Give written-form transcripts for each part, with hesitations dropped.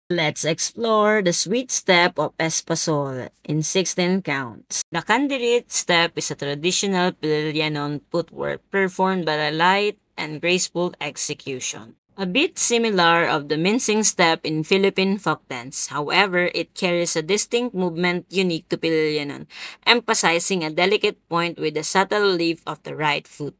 Let's explore the sweet step of espasol in 16 counts. The candirit step is a traditional Pilyanon footwork performed by a light and graceful execution. A bit similar of the mincing step in Philippine folk dance. However, it carries a distinct movement unique to Pilyanon, emphasizing a delicate point with the subtle lift of the right foot.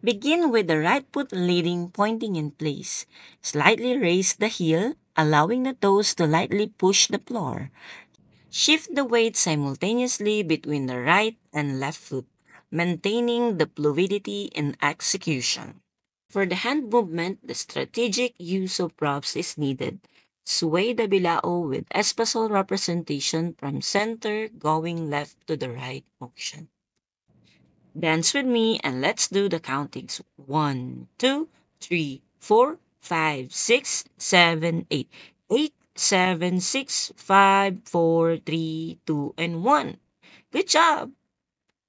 Begin with the right foot leading, pointing in place. Slightly raise the heel, allowing the toes to lightly push the floor. Shift the weight simultaneously between the right and left foot, maintaining the fluidity in execution. For the hand movement, the strategic use of props is needed. Sway the bilao with espasol representation from center going left to the right motion. Dance with me and let's do the countings. 1, 2, 3, 4, 5, 6, 7, 8. 8, 7, 6, 5, 4, 3, 2, and 1. Good job!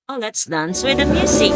Oh, let's dance with the music.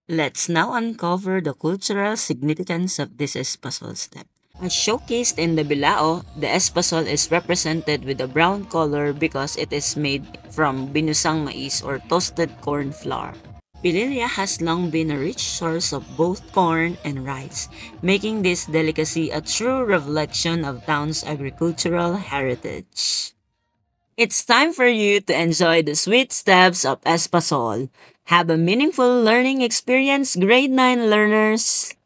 Let's now uncover the cultural significance of this espasol step. As showcased in the bilao, the espasol is represented with a brown color because it is made from binusang mais or toasted corn flour. Pililla has long been a rich source of both corn and rice, making this delicacy a true reflection of town's agricultural heritage. It's time for you to enjoy the sweet steps of espasol. Have a meaningful learning experience, grade 9 learners.